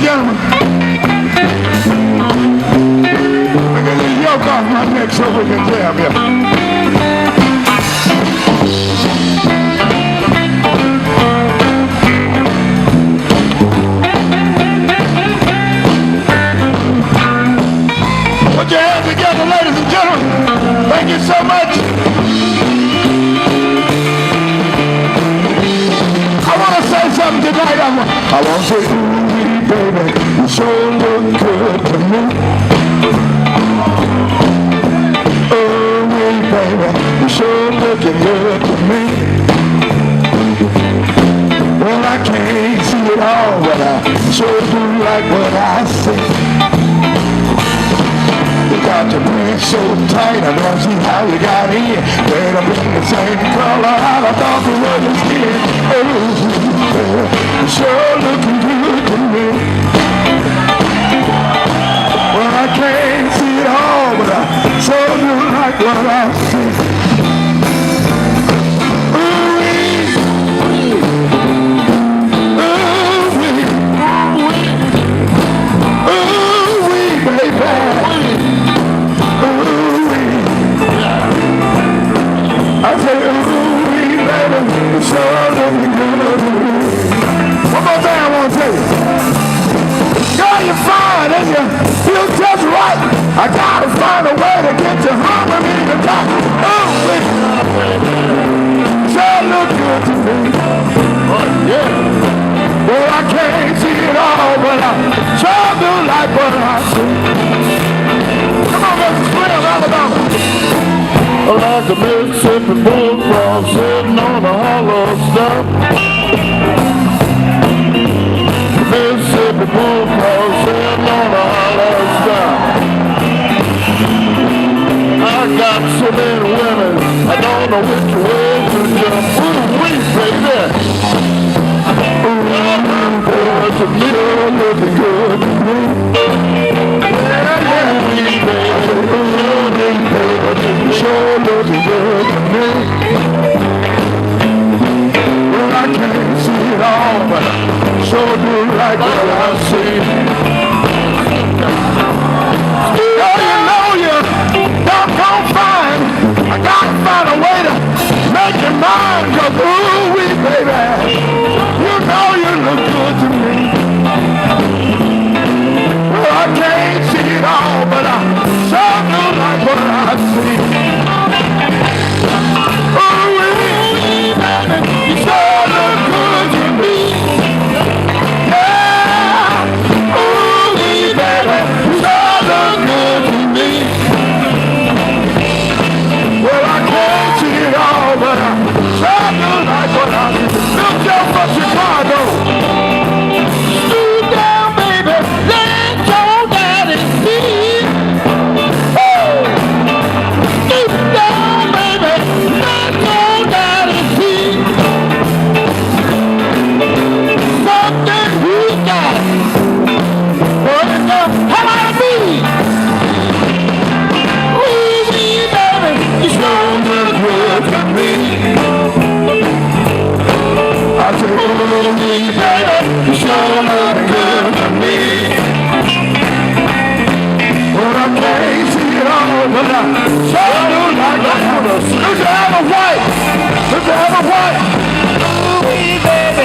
gentlemen, we're going to yoke off my neck so we can jam here. Put your hands together, ladies and gentlemen. Thank you so much. I want to say something tonight. I want to say, ooh, baby, you sure look good to me. Ooh, baby, you sure looking good to me. Well, I can't see it all, but I sure do like what I see. You got your breath so tight, I don't see how you got in. Better be the same color I thought you were your skin. Oh, you're sure looking good to me. Well, I can't see it all, but I sure do like what I see. I say, ooh, baby, it's sure looking good. One more thing I want to tell you. Girl, you're fine and you feel just right. I gotta find a way to get you harmony in the top. Ooh, sure look good to me. Yeah. Well, I can't see it all, but I sure do like what I see. Come on, Mr. Slim, Alabama. Like a Mississippi bullfrog sitting on a hollow stump. Mississippi bullfrog sitting on a hollow stump. I got so many women, I don't know which way to jump. Ooh, wee, baby. Ooh, boy, to me, looking good to me. Yeah, wee, baby. Ooh, sure looking good to me. Well, I can't see it all, but I sure do like what I see. Oh, you know you don't find. I gotta find a way to make you mine, 'cause ooh, wee, baby, you know you look good to me. Well, I can't see it all, but I sure do like what I see. Ooh, baby, you sure look good to me. Yeah, ooh, baby, you sure look good to me. Well, I can't see it all, but I sure do like what I see. Look down for Chicago. Stoop down, baby, let your daddy see. Stoop down, baby, let your daddy see. Something we got. What is the hell out of me? Ooh, baby, you sure look good to me. I say, ooh, baby, you sure look good to me. Well, I can't see it all, but I sure do like what I see. Look at the white. Look at the white. Ooh, baby,